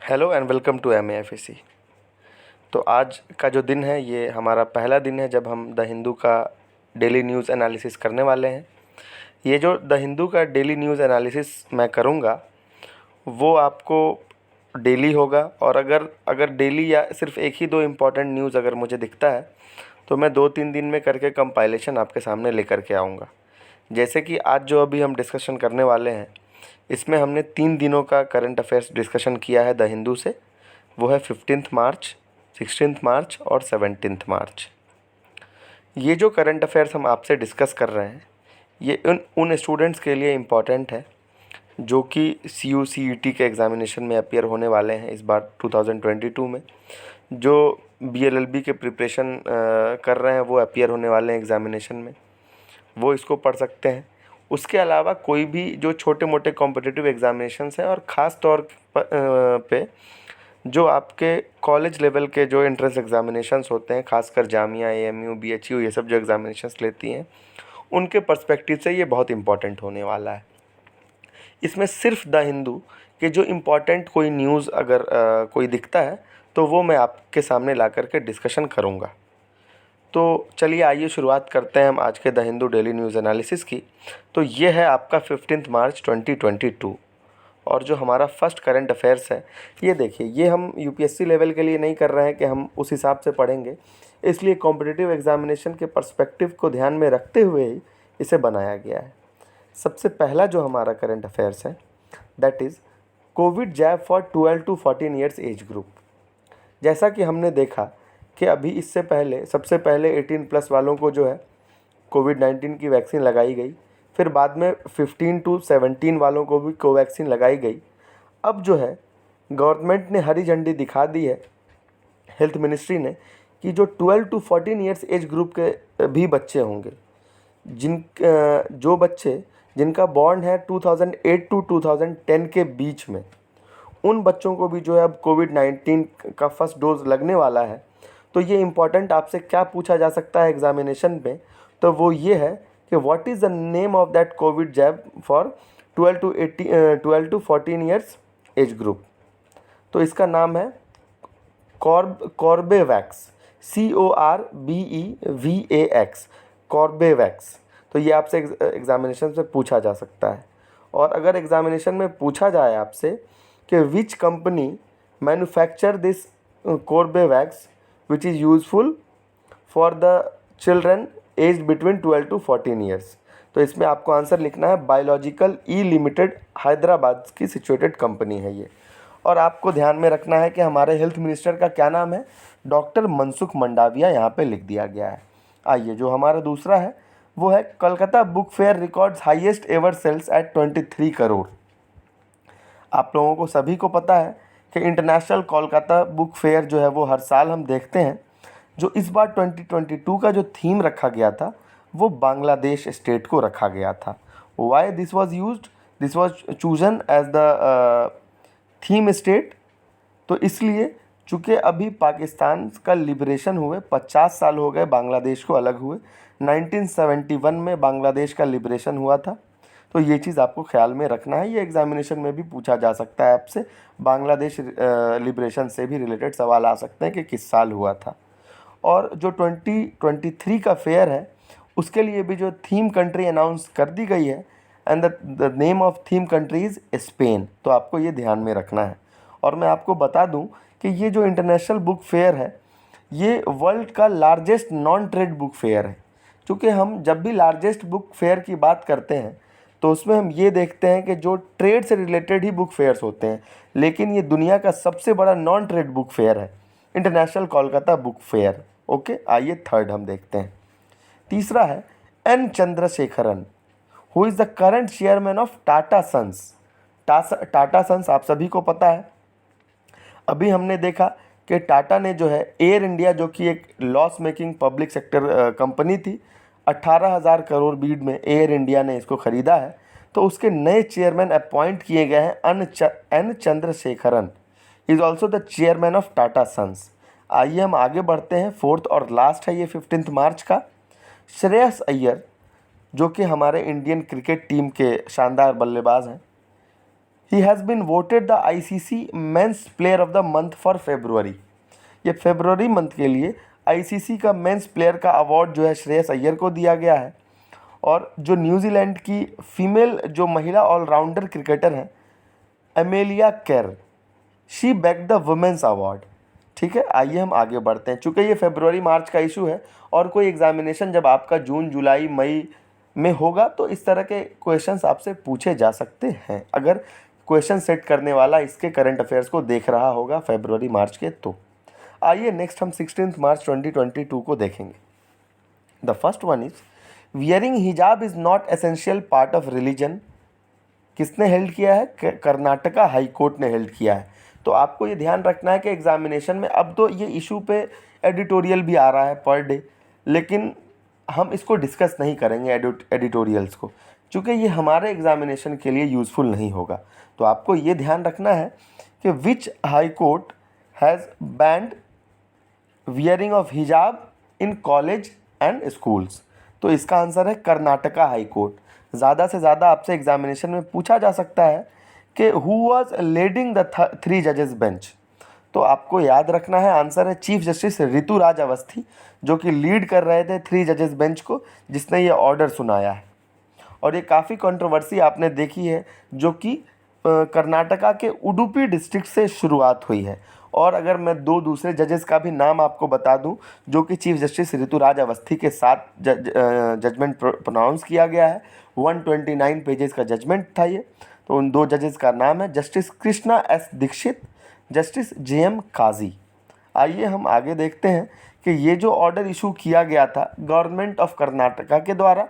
Hello and welcome to MAFAC। तो आज का जो दिन है ये हमारा पहला दिन है जब हम द हिंदू का डेली न्यूज़ एनालिसिस करने वाले हैं। ये जो द हिंदू का डेली न्यूज़ एनालिसिस मैं करूँगा वो आपको डेली होगा, और अगर अगर डेली या सिर्फ एक ही दो इम्पॉर्टेंट न्यूज़ अगर मुझे दिखता है तो मैं 2-3 दिन में करके कंपाइलेशन आपके सामने लेकर के आऊँगा। जैसे कि आज जो अभी हम डिस्कशन करने वाले हैं इसमें हमने 3 दिनों का करंट अफेयर्स डिस्कशन किया है द हिंदू से। वो है 15 मार्च, 16 मार्च और 17 मार्च। ये जो करंट अफेयर्स हम आपसे डिस्कस कर रहे हैं ये उन स्टूडेंट्स के लिए इम्पॉर्टेंट है जो कि CUCET के एग्ज़ामिनेशन में अपीयर होने वाले हैं इस बार 2022 में। जो BLLB के प्रिपरेशन कर रहे हैं वो अपीयर होने वाले हैं एग्ज़ामिनेशन में, वो इसको पढ़ सकते हैं। उसके अलावा कोई भी जो छोटे मोटे कॉम्पिटिटिव एग्ज़ामिनेशंस हैं और ख़ास तौर पे जो आपके कॉलेज लेवल के जो एंट्रेंस एग्ज़ामिनेशंस होते हैं, खासकर जामिया, AMU, BHU ये सब जो एग्ज़ामिनेशंस लेती हैं उनके पर्सपेक्टिव से ये बहुत इम्पॉर्टेंट होने वाला है। इसमें सिर्फ द हिंदू के जो इम्पॉर्टेंट कोई न्यूज़ अगर कोई दिखता है तो वो मैं आपके सामने ला कर के डिस्कशन करूँगा। तो चलिए आइए शुरुआत करते हैं हम आज के the Hindu daily news analysis की। तो ये है आपका 15 मार्च 2022 और जो हमारा फर्स्ट करंट अफेयर्स है ये देखिए, ये हम UPSC लेवल के लिए नहीं कर रहे हैं कि हम उस हिसाब से पढ़ेंगे, इसलिए कॉम्पिटिटिव एग्ज़ामिनेशन के पर्सपेक्टिव को ध्यान में रखते हुए ही इसे बनाया गया है। सबसे पहला जो हमारा करंट अफेयर्स है that is covid jab for 12 to 14 years age group. जैसा कि हमने देखा कि अभी इससे पहले सबसे पहले 18+ वालों को जो है कोविड-19 की वैक्सीन लगाई गई, फिर बाद में 15 to 17 वालों को भी कोवैक्सीन लगाई गई। अब जो है गवर्नमेंट ने हरी झंडी दिखा दी है, हेल्थ मिनिस्ट्री ने, कि जो 12 to 14 ईयर्स एज ग्रुप के भी बच्चे होंगे, जो बच्चे जिनका बॉर्न है 2008 to 2010 के बीच में, उन बच्चों को भी जो है अब कोविड-19 का फर्स्ट डोज लगने वाला है। तो ये इम्पॉर्टेंट आपसे क्या पूछा जा सकता है एग्ज़ामिनेशन में, तो वो ये है कि what is the name of that covid jab for 12 to 14 years age group. तो इसका नाम है कॉर्बेवैक्स, CORBEVAX, कॉर्बेवैक्स। तो ये आपसे एग्ज़ामिनेशन से पूछा जा सकता है। और अगर एग्ज़ामिनेशन में पूछा जाए आपसे कि which company manufacture this Corbevax which is useful for the children age between 12 to 14 years, तो इसमें आपको आंसर लिखना है बायोलॉजिकल ई लिमिटेड, हैदराबाद की सिचुएटेड कंपनी है ये। और आपको ध्यान में रखना है कि हमारे हेल्थ मिनिस्टर का क्या नाम है, डॉक्टर मनसुख मंडाविया, यहाँ पे लिख दिया गया है। आइए जो हमारा दूसरा है वो है Kolkata book fair records highest ever sales at 23 crore. आप लोगों को सभी को पता है कि इंटरनेशनल कोलकाता बुक फेयर जो है वो हर साल हम देखते हैं। जो इस बार 2022 का जो थीम रखा गया था वो बांग्लादेश स्टेट को रखा गया था। Why this was used, this was chosen as the theme state, तो इसलिए चूँकि अभी पाकिस्तान का लिबरेशन हुए 50 साल हो गए बांग्लादेश को अलग हुए। 1971 में बांग्लादेश का लिबरेशन हुआ था, तो ये चीज़ आपको ख्याल में रखना है। ये एग्ज़ामिनेशन में भी पूछा जा सकता है आपसे, बांग्लादेश लिबरेशन से भी रिलेटेड सवाल आ सकते हैं कि किस साल हुआ था। और जो 2023 का फेयर है उसके लिए भी जो थीम कंट्री अनाउंस कर दी गई है, and the name of theme country is Spain, तो आपको ये ध्यान में रखना है। और मैं आपको बता दूं कि ये जो इंटरनेशनल बुक फेयर है ये वर्ल्ड का largest non trade book fair है। क्योंकि हम जब भी लार्जेस्ट बुक फेयर की बात करते हैं तो उसमें हम ये देखते हैं कि जो ट्रेड से रिलेटेड ही बुक फेयर्स होते हैं, लेकिन ये दुनिया का सबसे बड़ा नॉन ट्रेड बुक फेयर है, international Kolkata book fair. Okay, आइए थर्ड हम देखते हैं। तीसरा है N Chandrasekaran, who is the current chairman of Tata sons. Tata sons आप सभी को पता है, अभी हमने देखा कि टाटा ने जो है एयर इंडिया, जो कि एक loss making public sector company थी, 18,000 करोड़ बीड में एयर इंडिया ने इसको ख़रीदा है। तो उसके नए चेयरमैन अपॉइंट किए गए हैं N Chandrasekaran, is also the chairman of Tata sons. आइए हम आगे बढ़ते हैं। फोर्थ और लास्ट है ये 15 मार्च का, श्रेयस अय्यर, जो कि हमारे इंडियन क्रिकेट टीम के शानदार बल्लेबाज हैं। He has been voted the ICC men's player of the month for February. ये फेब्रुवरी मंथ के लिए आईसीसी का मेंस प्लेयर का अवार्ड जो है श्रेयस अय्यर को दिया गया है। और जो न्यूजीलैंड की फीमेल जो महिला ऑलराउंडर क्रिकेटर हैं Amelia Kerr, she back the women's award. ठीक है, आइए हम आगे बढ़ते हैं। चूँकि ये फरवरी मार्च का इशू है और कोई एग्जामिनेशन जब आपका जून जुलाई मई में होगा तो इस तरह के क्वेश्चंस आपसे पूछे जा सकते हैं, अगर क्वेश्चन सेट करने वाला इसके करंट अफेयर्स को देख रहा होगा फरवरी मार्च के। तो आइए नेक्स्ट हम 16 मार्च 2022 को देखेंगे। The first one is wearing hijab is not essential part of religion. किसने हेल्ड किया है? कर्नाटका हाई कोर्ट ने हेल्ड किया है। तो आपको ये ध्यान रखना है कि एग्जामिनेशन में अब तो ये इशू पे एडिटोरियल भी आ रहा है पर डे, लेकिन हम इसको डिस्कस नहीं करेंगे एडिटोरियल्स को, क्योंकि ये हमारे एग्जामिनेशन के लिए यूज़फुल नहीं होगा। तो आपको ये ध्यान रखना है कि which high court has banned wearing of hijab in college and schools. तो इसका आंसर है कर्नाटका हाई कोर्ट। ज़्यादा से ज़्यादा आपसे एग्जामिनेशन में पूछा जा सकता है कि हु वाज लीडिंग द 3 जजेस बेंच। तो आपको याद रखना है आंसर है चीफ जस्टिस ऋतुराज अवस्थी, जो कि लीड कर रहे थे 3 जजेस बेंच को, जिसने ये ऑर्डर सुनाया है। और ये काफ़ी कंट्रोवर्सी आपने देखी है, जो कि कर्नाटका के उडुपी डिस्ट्रिक्ट से शुरुआत हुई है। और अगर मैं 2 दूसरे जजेस का भी नाम आपको बता दूं, जो कि चीफ जस्टिस ऋतुराज अवस्थी के साथ जजमेंट प्रोनाउंस किया गया है, 129 पेजेस का जजमेंट था ये। तो उन 2 जजेस का नाम है justice Krishna S Dixit, justice JM Kazi. आइए हम आगे देखते हैं कि ये जो ऑर्डर इशू किया गया था गवर्नमेंट ऑफ कर्नाटका के द्वारा,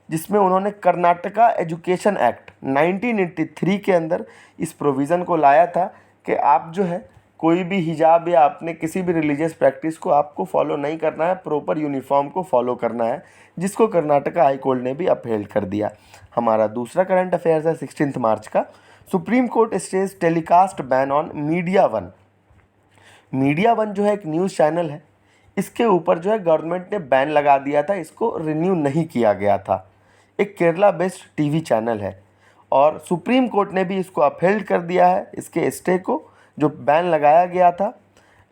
जिसमें उन्होंने कर्नाटका एजुकेशन एक्ट 1983 के अंदर इस प्रोविज़न को लाया था कि आप जो है कोई भी हिजाब या आपने किसी भी रिलीजियस प्रैक्टिस को आपको फॉलो नहीं करना है, प्रॉपर यूनिफॉर्म को फॉलो करना है, जिसको कर्नाटका हाई कोर्ट ने भी अपहेल्ड कर दिया। हमारा दूसरा करंट अफेयर्स है 16 मार्च का। Supreme court stage telecast ban on media one. Media one जो है एक न्यूज़ चैनल है, इसके ऊपर जो है गवर्नमेंट ने बैन लगा दिया था, इसको रिन्यू नहीं किया गया था। एक केरला बेस्ड टीवी चैनल है और सुप्रीम कोर्ट ने भी इसको अपहेल्ड कर दिया है, इसके स्टे को, जो बैन लगाया गया था।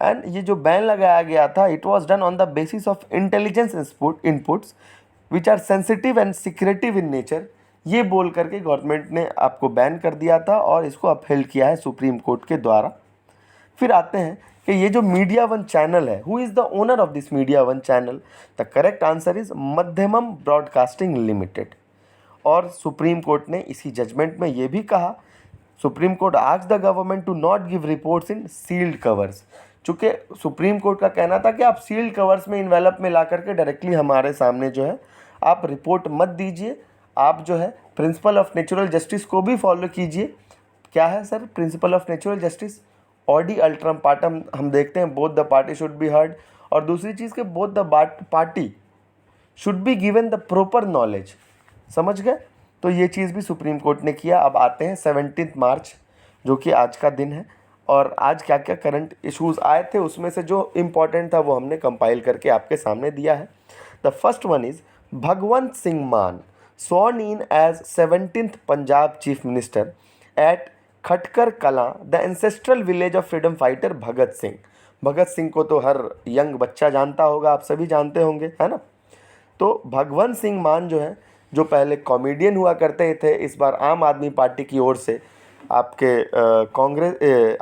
एंड ये जो बैन लगाया गया था it was done on the basis of intelligence inputs which are sensitive and secretive in nature. ये बोल करके गवर्नमेंट ने आपको बैन कर दिया था और इसको अपहेल्ड किया है सुप्रीम कोर्ट के द्वारा। फिर आते हैं कि ये जो मीडिया वन चैनल है, who is the owner of this Media One channel? The correct answer is Madhyamam broadcasting limited. और सुप्रीम कोर्ट ने इसी जजमेंट में ये भी कहा, supreme court asked the government to not give reports in sealed covers. चूँकि supreme court का कहना था कि आप सील्ड कवर्स में इन्वेलप में ला करके डायरेक्टली हमारे सामने जो है आप रिपोर्ट मत दीजिए, आप जो है प्रिंसिपल ऑफ नेचुरल जस्टिस को भी फॉलो कीजिए। क्या है sir principle of natural justice? Audi alteram partem हम देखते हैं, both the party should be heard. और दूसरी चीज़ के both the party should be given the proper knowledge. समझ गए? तो ये चीज़ भी सुप्रीम कोर्ट ने किया। अब आते हैं 17 मार्च, जो कि आज का दिन है, और आज क्या क्या करंट इश्यूज़ आए थे उसमें से जो इम्पॉर्टेंट था वो हमने कंपाइल करके आपके सामने दिया है। The first one is Bhagwant Singh Mann sworn in as 17th Punjab chief minister at Khatkar Kalan the ancestral village of freedom fighter Bhagat Singh. Bhagat Singh को तो हर यंग बच्चा जानता होगा, आप सभी जानते होंगे, है ना। तो भगवंत सिंह मान जो है, जो पहले कॉमेडियन हुआ करते थे, इस बार आम आदमी पार्टी की ओर से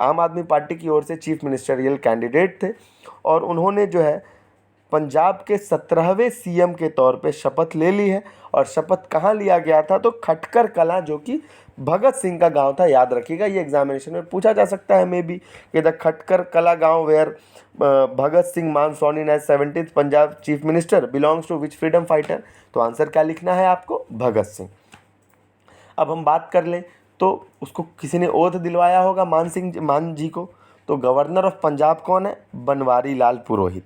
आम आदमी पार्टी की ओर से चीफ मिनिस्टरियल कैंडिडेट थे। और उन्होंने जो है पंजाब के 17वें CM के तौर पे शपथ ले ली है। और शपथ कहाँ लिया गया था? तो खटकर कलां, जो कि भगत सिंह का गांव था। याद रखिएगा, ये एग्जामिनेशन में पूछा जा सकता है मे बी कि द खटकर कला गांव where Bhagat Singh Mann sworn in as 17th Punjab chief minister belongs to which freedom fighter. तो आंसर क्या लिखना है आपको? भगत सिंह। अब हम बात कर लें तो उसको किसी ने ओथ दिलवाया होगा मान जी को। तो गवर्नर ऑफ पंजाब कौन है? बनवारी लाल पुरोहित।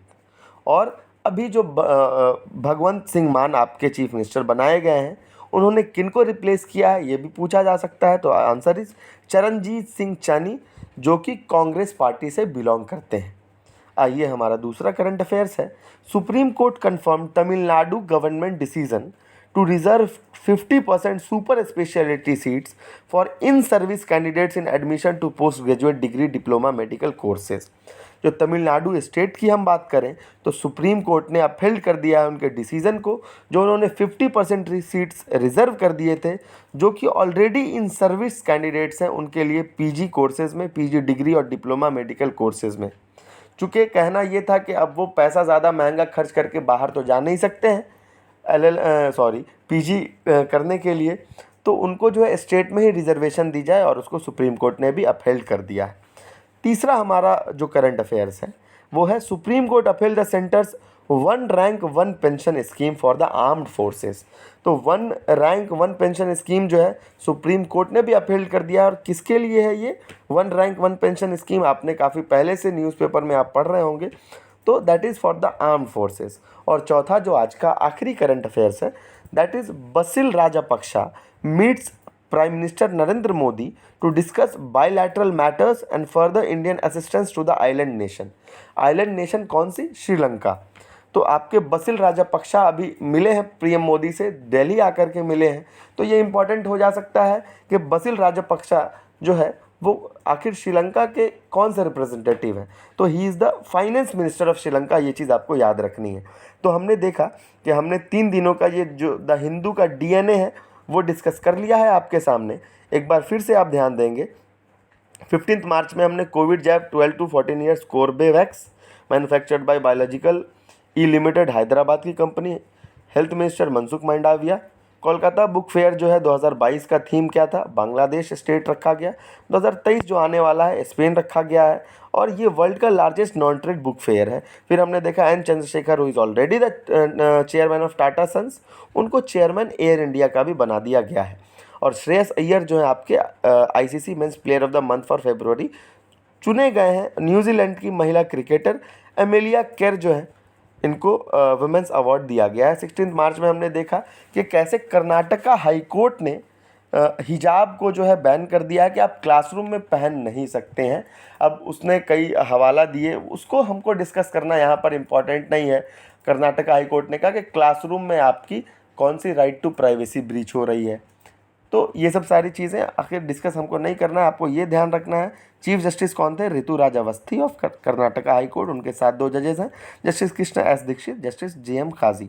और अभी जो भगवंत सिंह मान आपके चीफ मिनिस्टर बनाए गए हैं, उन्होंने किनको रिप्लेस किया है ये भी पूछा जा सकता है। तो आंसर इज चरणजीत सिंह चन्नी, जो कि कांग्रेस पार्टी से बिलोंग करते हैं। आइए हमारा दूसरा करंट अफेयर्स है। Supreme court confirm Tamil Nadu government decision to reserve 50% super specialty seats for in-service candidates in admission to post-graduate degree diploma medical courses। जो तमिलनाडु स्टेट की हम बात करें तो सुप्रीम कोर्ट ने अपहेल्ड कर दिया है उनके डिसीजन को, जो उन्होंने 50% सीट्स रिजर्व कर दिए थे जो कि ऑलरेडी इन सर्विस कैंडिडेट्स हैं उनके लिए पीजी कोर्सेज़ में, पीजी डिग्री और डिप्लोमा मेडिकल कोर्सेज़ में। चूँकि कहना ये था कि अब वो पैसा ज़्यादा महंगा खर्च करके बाहर तो जा नहीं सकते हैं पीजी करने के लिए, तो उनको जो है स्टेट में ही रिजर्वेशन दी जाए और उसको सुप्रीम कोर्ट ने भी अपहेल्ड कर दिया है। तीसरा हमारा जो करंट अफेयर्स है वो है supreme court upheld the centres 1 rank 1 pension scheme for the armed forces. तो 1 रैंक 1 पेंशन स्कीम जो है सुप्रीम कोर्ट ने भी अपहेल्ड कर दिया। और किसके लिए है ये 1 रैंक 1 पेंशन स्कीम? आपने काफ़ी पहले से न्यूज़पेपर में आप पढ़ रहे होंगे, तो that is for the armed forces. और चौथा जो आज का आखिरी करंट अफेयर्स है that is basil Rajapaksa meets Prime Minister Narendra Modi to discuss bilateral matters and further Indian assistance to the island nation। Island nation कौन सी? श्रीलंका। तो आपके बसिल राजापक्षा अभी मिले हैं पीएम मोदी से, दिल्ली आकर के मिले हैं, तो ये इम्पॉर्टेंट हो जा सकता है कि बसिल राजापक्षा जो है वो आखिर श्रीलंका के कौन से रिप्रेजेंटेटिव हैं। तो he is the finance minister of Sri Lanka, ये चीज़ आपको याद रखनी है। तो हमने देखा कि हमने 3 दिनों का ये जो द हिंदू का डीएनए है वो डिस्कस कर लिया है आपके सामने। एक बार फिर से आप ध्यान देंगे, 15 मार्च में हमने Covid jab 12 to 14 years Corbevax manufactured by Biological E limited Hyderabad की कंपनी, health minister Mansukh Mandaviya. Kolkata book fair जो है 2022 का थीम क्या था? बांग्लादेश स्टेट रखा गया। 2023 जो आने वाला है स्पेन रखा गया है, और ये वर्ल्ड का largest non trade book fair है। फिर हमने देखा N Chandrasekhar who is already the chairman of Tata sons, उनको चेयरमैन एयर इंडिया का भी बना दिया गया है। और श्रेयस अय्यर जो है आपके ICC men's player of the month for February चुने गए हैं। न्यूजीलैंड की महिला क्रिकेटर एमेलिया केर जो है इनको वुमेंस अवार्ड दिया गया है। 16 मार्च में हमने देखा कि कैसे कर्नाटका हाई कोर्ट ने हिजाब को जो है बैन कर दिया है कि आप क्लासरूम में पहन नहीं सकते हैं। अब उसने कई हवाला दिए, उसको हमको डिस्कस करना यहाँ पर इम्पॉर्टेंट नहीं है। कर्नाटका हाई कोर्ट ने कहा कि क्लासरूम में आपकी कौन सी राइट टू प्राइवेसी ब्रीच हो रही है। तो ये सब सारी चीज़ें आखिर डिस्कस हमको नहीं करना है। आपको ये ध्यान रखना है चीफ जस्टिस कौन थे? Ritu Raj Awasthi of Karnataka high court, उनके साथ 2 जजेस हैं, justice Krishna S Dixit, justice JM Khazi.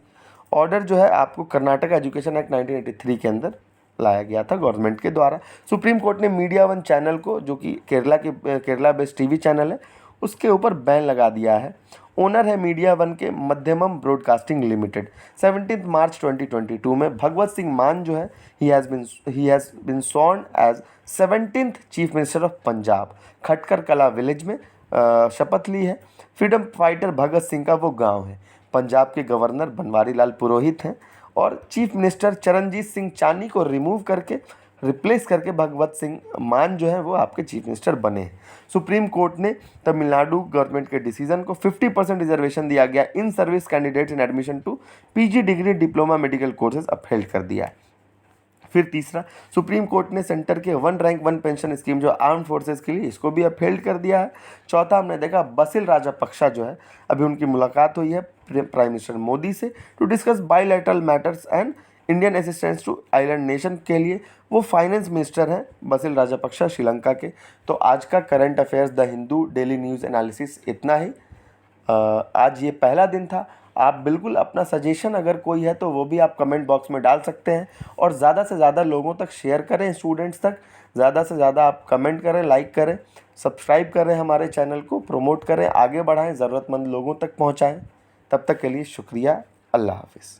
Order जो है आपको कर्नाटका एजुकेशन एक्ट 1983 के अंदर लाया गया था गवर्नमेंट के द्वारा। सुप्रीम कोर्ट ने मीडिया वन चैनल को, जो कि केरला बेस्ड टीवी चैनल है, उसके ऊपर बैन लगा दिया है। ओनर है मीडिया वन के मध्यमम ब्रॉडकास्टिंग लिमिटेड। 17 मार्च 2022 में भगवत सिंह मान जो है he has been sworn as 17th chief minister of Punjab. Khatkar Kalan village में शपथ ली है। फ्रीडम फाइटर भगत सिंह का वो गांव है। पंजाब के गवर्नर बनवारी लाल पुरोहित हैं और चीफ मिनिस्टर चरणजीत सिंह चानी को रिमूव करके रिप्लेस करके भगवत सिंह मान जो है वो आपके चीफ मिनिस्टर बने हैं। सुप्रीम कोर्ट ने तमिलनाडु गवर्नमेंट के डिसीजन को 50% रिजर्वेशन दिया गया in service candidates in admission to PG degree diploma medical courses upheld कर दिया है। फिर तीसरा, सुप्रीम कोर्ट ने सेंटर के 1 रैंक 1 पेंशन स्कीम जो आर्म्ड फोर्सेस के लिए, इसको भी अपहेल्ड कर दिया है। चौथा, हमने देखा बसिल राजापक्षा जो है अभी उनकी मुलाकात हुई है प्राइम मिनिस्टर मोदी से to discuss bilateral matters and Indian assistance to island nation के लिए। वो फाइनेंस मिनिस्टर हैं बसिल राजापक्षा श्रीलंका के। तो आज का current affairs the Hindu daily news analysis इतना ही। आज ये पहला दिन था। आप बिल्कुल अपना सजेशन अगर कोई है तो वो भी आप कमेंट बॉक्स में डाल सकते हैं और ज़्यादा से ज़्यादा लोगों तक शेयर करें, स्टूडेंट्स तक। ज़्यादा से ज़्यादा आप कमेंट करें, लाइक करें, सब्सक्राइब करें, हमारे चैनल को प्रमोट करें, आगे बढ़ाएं, ज़रूरतमंद लोगों तक पहुंचाएं। तब तक के लिए शुक्रिया। अल्लाह हाफिज़।